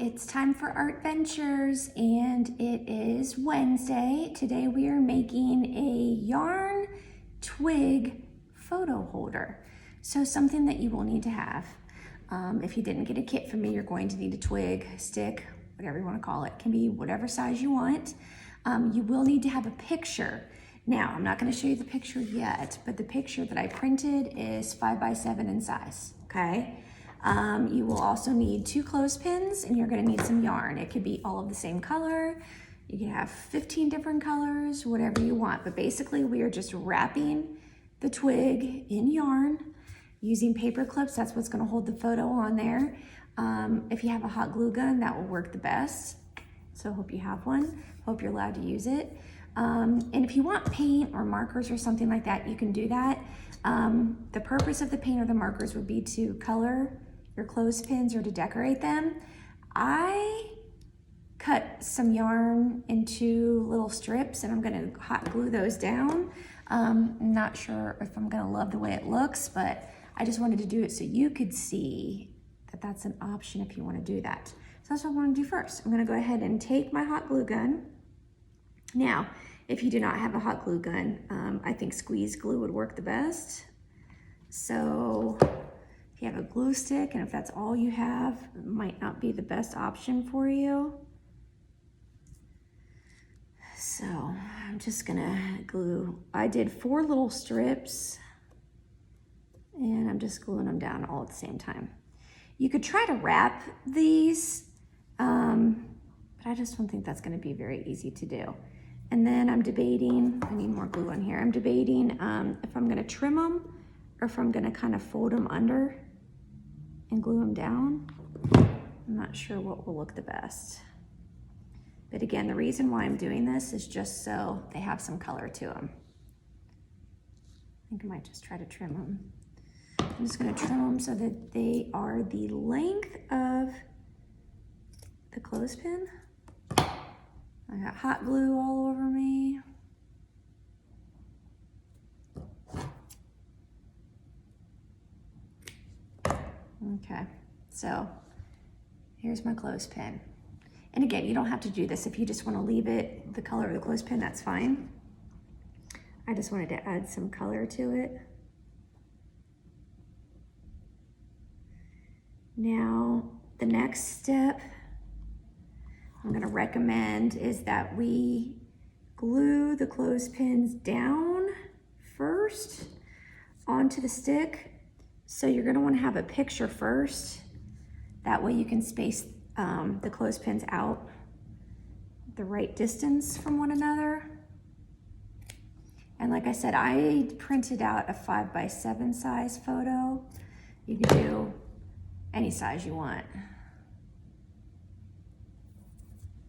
it's time for ArtVentures and it is Wednesday. Today we are making a yarn twig photo holder. So something that you will need to have. If you didn't get a kit from me, you're going to need a twig, stick, whatever you want to call it. It can be whatever size you want. You will need to have a picture. Now, I'm not going to show you the picture yet, but the picture that I printed is 5x7 in size, okay? You will also need 2 clothespins and you're going to need some yarn. It could be all of the same color. You can have 15 different colors, whatever you want. But basically, we are just wrapping the twig in yarn using paper clips. That's what's going to hold the photo on there. If you have a hot glue gun, that will work the best. So hope you have one. Hope you're allowed to use it. And if you want paint or markers or something like that, you can do that. The purpose of the paint or the markers would be to color your clothespins or to decorate them. I cut some yarn into little strips and I'm gonna hot glue those down. I'm not sure if I'm gonna love the way it looks, but I just wanted to do it so you could see that that's an option if you wanna do that. So that's what I wanna do first. I'm gonna go ahead and take my hot glue gun. Now, if you do not have a hot glue gun, I think squeeze glue would work the best. So if you have a glue stick and if that's all you have, it might not be the best option for you. So I'm just gonna glue. I did 4 little strips and I'm just gluing them down all at the same time. You could try to wrap these, but I just don't think that's gonna be very easy to do. And then I'm debating, I need more glue on here. I'm debating if I'm gonna trim them or if I'm gonna kind of fold them under and glue them down. I'm not sure what will look the best. But again, the reason why I'm doing this is just so they have some color to them. I think I might just try to trim them. I'm just gonna trim them so that they are the length of the clothespin. I got hot glue all over me. Okay, so here's my clothespin. And again, you don't have to do this. If you just want to leave it the color of the clothespin, that's fine. I just wanted to add some color to it. Now, the next step I'm going to recommend is that we glue the clothespins down first onto the stick. So you're going to want to have a picture first. That way you can space the clothespins out the right distance from one another. And like I said, I printed out a 5x7 size photo. You can do any size you want.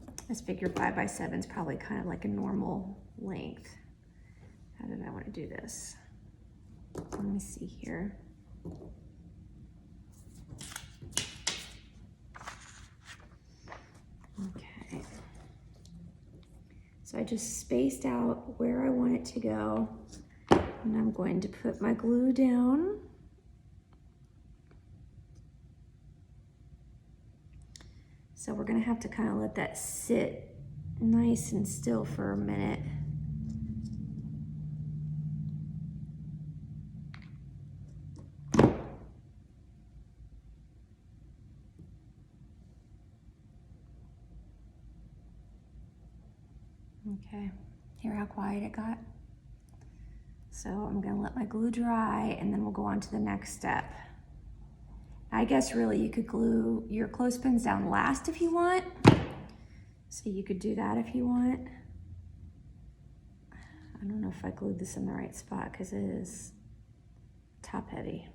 I just figure 5x7 is probably kind of like a normal length. How did I want to do this? Let me see here. Okay. So I just spaced out where I want it to go. And I'm going to put my glue down. So we're gonna have to kind of let that sit nice and still for a minute. Okay, hear how quiet it got? So I'm gonna let my glue dry and then we'll go on to the next step. I guess really you could glue your clothespins down last if you want. So you could do that if you want. I don't know if I glued this in the right spot because it is top heavy.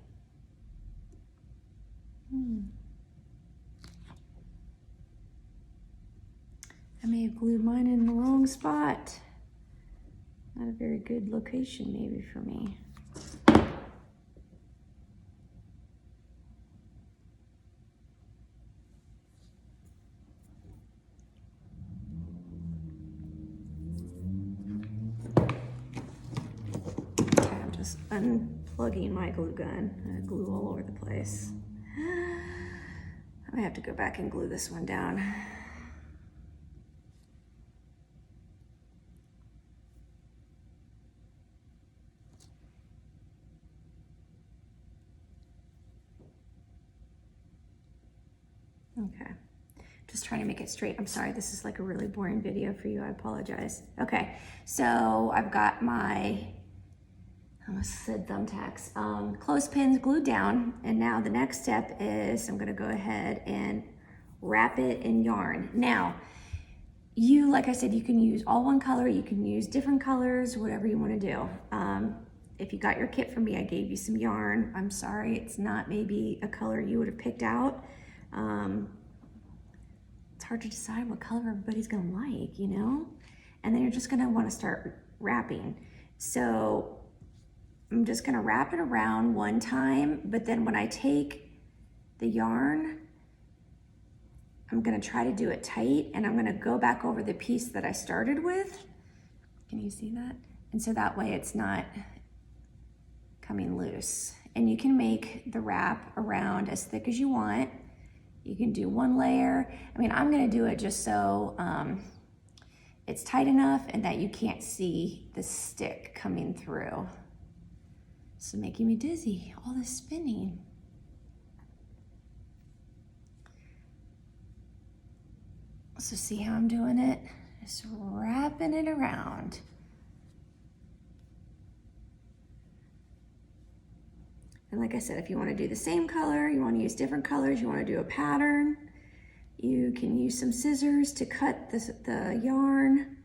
I may have glued mine in the wrong spot. Not a very good location maybe for me. Okay, I'm just unplugging my glue gun. I glue all over the place. I have to go back and glue this one down. Okay, just trying to make it straight. I'm sorry, this is like a really boring video for you, I apologize. Okay, so I've got my, I almost said thumbtacks, clothespins glued down, and now the next step is I'm gonna go ahead and wrap it in yarn. Now, like I said, you can use all one color, you can use different colors, whatever you wanna do. If you got your kit from me, I gave you some yarn. I'm sorry, it's not maybe a color you would have picked out. It's hard to decide what color everybody's gonna like, you know? And then you're just gonna wanna start wrapping. So I'm just gonna wrap it around one time, but then when I take the yarn, I'm gonna try to do it tight, and I'm gonna go back over the piece that I started with. Can you see that? And so that way it's not coming loose. And you can make the wrap around as thick as you want. You can do one layer. I mean, I'm gonna do it just so it's tight enough and that you can't see the stick coming through. It's making me dizzy, all this spinning. So see how I'm doing it? Just wrapping it around. And like I said, if you want to do the same color, you want to use different colors, you want to do a pattern, you can use some scissors to cut the yarn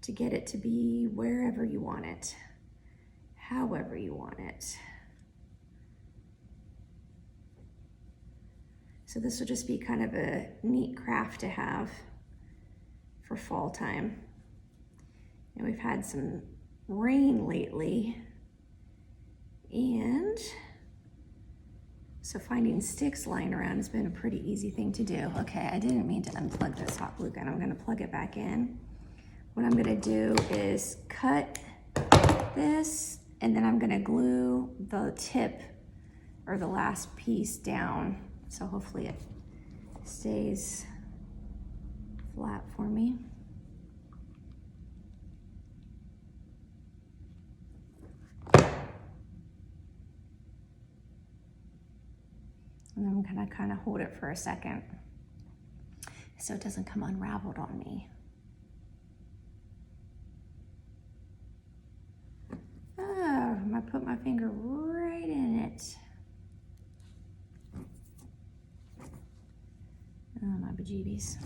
to get it to be wherever you want it, however you want it. So this will just be kind of a neat craft to have for fall time. And we've had some rain lately, and so finding sticks lying around has been a pretty easy thing to do. Okay, I didn't mean to unplug this hot glue gun. I'm gonna plug it back in. What I'm gonna do is cut this, and then I'm gonna glue the tip or the last piece down. So hopefully it stays flat for me. And then I'm gonna kind of hold it for a second so it doesn't come unraveled on me. Oh, I put my finger right in it. Oh, my bejeebies.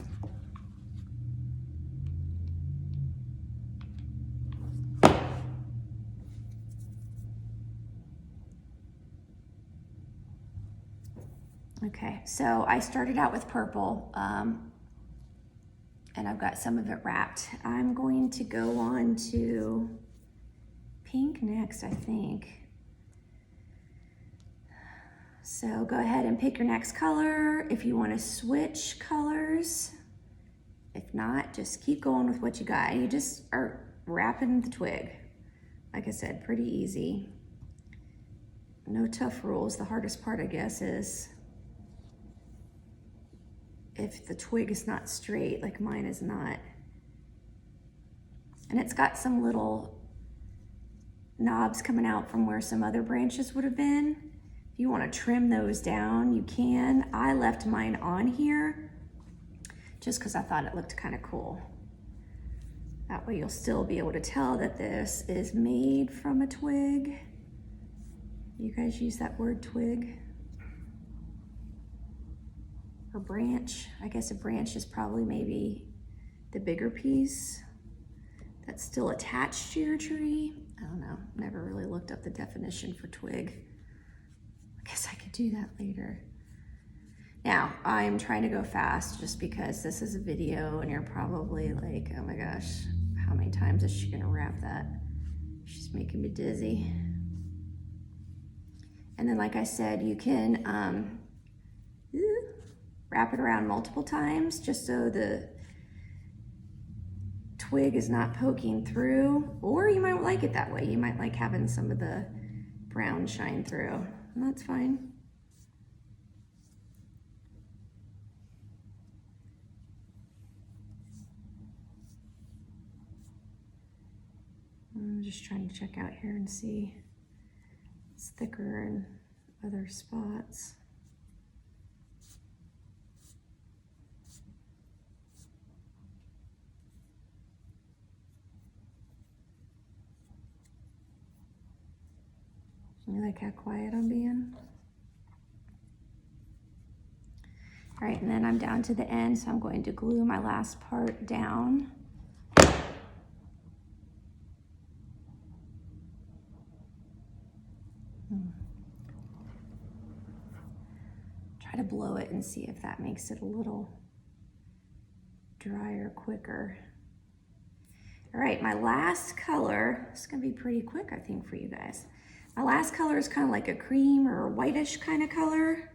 Okay, so I started out with purple, and I've got some of it wrapped. I'm going to go on to pink next, I think. So go ahead and pick your next color if you want to switch colors. If not, just keep going with what you got. You just are wrapping the twig. Like I said, pretty easy. No tough rules. The hardest part, I guess, is if the twig is not straight, like mine is not. And it's got some little knobs coming out from where some other branches would have been. If you want to trim those down, you can. I left mine on here just because I thought it looked kind of cool. That way you'll still be able to tell that this is made from a twig. You guys use that word twig? Or branch. I guess a branch is probably maybe the bigger piece that's still attached to your tree. I don't know, never really looked up the definition for twig. I guess I could do that later. Now, I'm trying to go fast just because this is a video and you're probably like, oh my gosh, how many times is she gonna wrap that? She's making me dizzy. And then like I said, you can wrap it around multiple times just so the twig is not poking through, or you might like it that way. You might like having some of the brown shine through, and that's fine. just trying to check out here and see. It's thicker in other spots. You like how quiet I'm being? All right, and then I'm down to the end, so I'm going to glue my last part down. Try to blow it and see if that makes it a little drier quicker. All right, my last color, this is gonna be pretty quick, I think, for you guys. My last color is kind of like a cream or a whitish kind of color.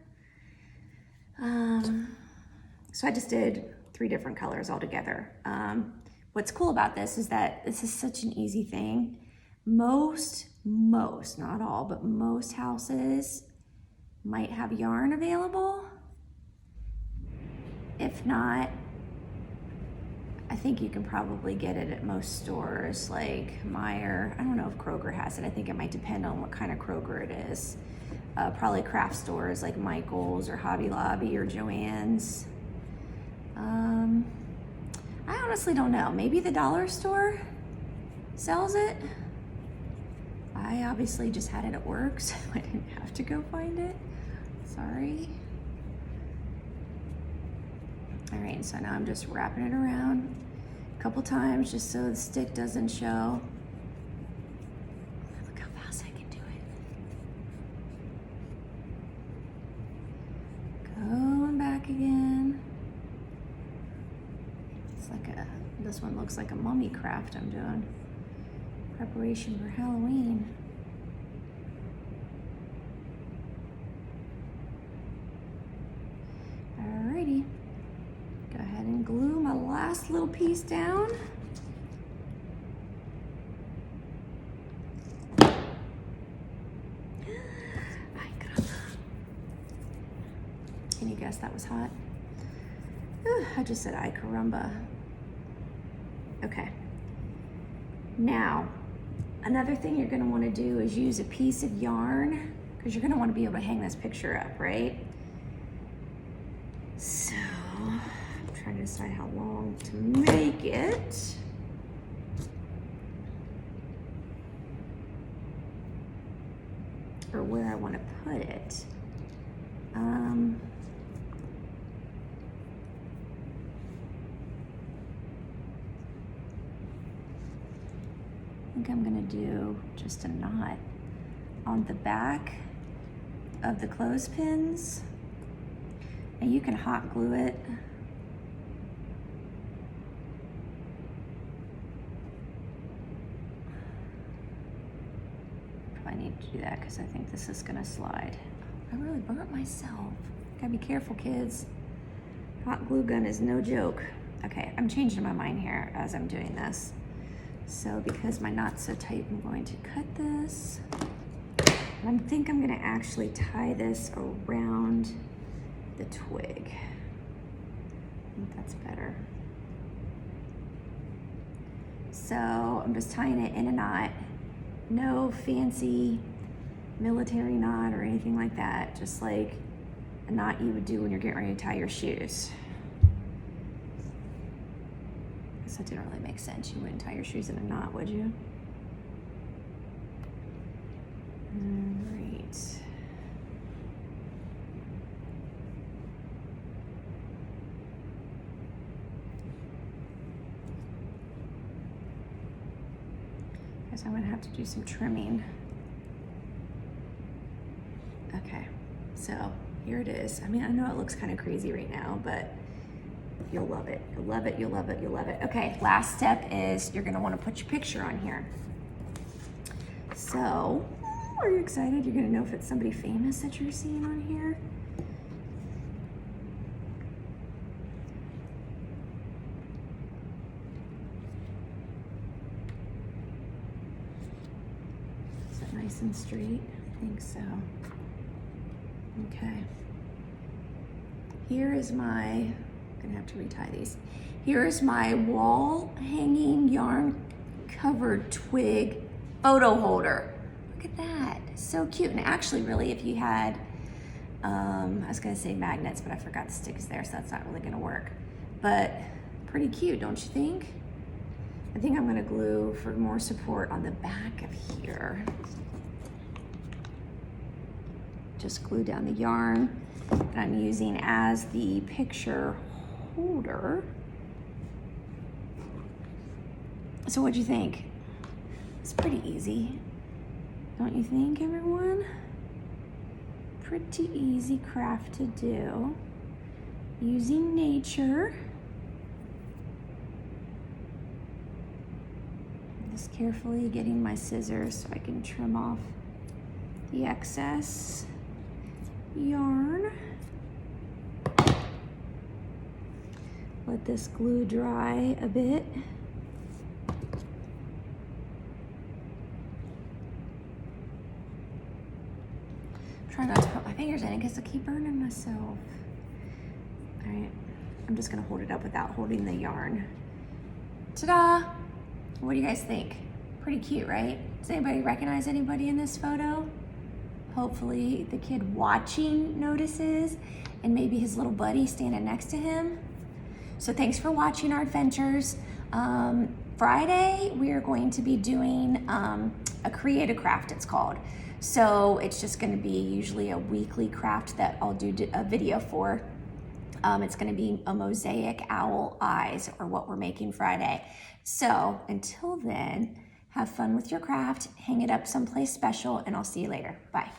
So I just did 3 different colors all together. What's cool about this is that this is such an easy thing. Most, not all, but most houses might have yarn available. If not, I think you can probably get it at most stores like Meijer. I don't know if Kroger has it. I think it might depend on what kind of Kroger it is. Probably craft stores like Michael's or Hobby Lobby or Joann's. I honestly don't know. Maybe the dollar store sells it. I obviously just had it at work, so I didn't have to go find it. Sorry. All right, so now I'm just wrapping it around a couple times just so the stick doesn't show. Look how fast I can do it. Going back again. It's like this one looks like a mummy craft I'm doing. Preparation for Halloween. Alrighty. Go ahead and glue my last little piece down. Ay, caramba. Can you guess that was hot? I just said ay caramba. Okay. Now, another thing you're gonna wanna do is use a piece of yarn because you're gonna wanna be able to hang this picture up, right? So, I'm trying to decide how long to make it. Or where I wanna put it. I think I'm gonna do just a knot on the back of the clothespins, and you can hot glue it. Probably need to do that because I think this is gonna slide. I really burnt myself. Gotta be careful, kids. Hot glue gun is no joke. Okay, I'm changing my mind here as I'm doing this. So because my knot's so tight, I'm going to cut this. And I think I'm gonna actually tie this around the twig. I think that's better. So I'm just tying it in a knot. No fancy military knot or anything like that. Just like a knot you would do when you're getting ready to tie your shoes. That didn't really make sense. You wouldn't tie your shoes in a knot, would you? All right. Guess I'm gonna have to do some trimming. Okay, so here it is. I mean, I know it looks kind of crazy right now, but you'll love it. You'll love it, you'll love it, you'll love it. Okay, last step is you're gonna wanna put your picture on here. So, are you excited? You're gonna know if it's somebody famous that you're seeing on here. Is that nice and straight? I think so. Okay. Here is my, gonna have to retie these. Here's my wall hanging yarn covered twig photo holder. Look at that, so cute. And actually really if you had, I was gonna say magnets, but I forgot the sticks there, so that's not really gonna work. But pretty cute, don't you think? I think I'm gonna glue for more support on the back of here. Just glue down the yarn that I'm using as the picture holder. So what'd you think? It's pretty easy, don't you think, everyone? Pretty easy craft to do using nature. Just carefully getting my scissors so I can trim off the excess yarn. Let this glue dry a bit. Try not to put my fingers in it because I keep burning myself. All right, I'm just gonna hold it up without holding the yarn. Ta-da! What do you guys think? Pretty cute, right? Does anybody recognize anybody in this photo? Hopefully the kid watching notices, and maybe his little buddy standing next to him. So thanks for watching ArtVentures. Friday, we are going to be doing a create a craft, it's called. So it's just gonna be usually a weekly craft that I'll do a video for. It's gonna be a mosaic owl eyes, or what we're making Friday. So until then, have fun with your craft, hang it up someplace special, and I'll see you later. Bye.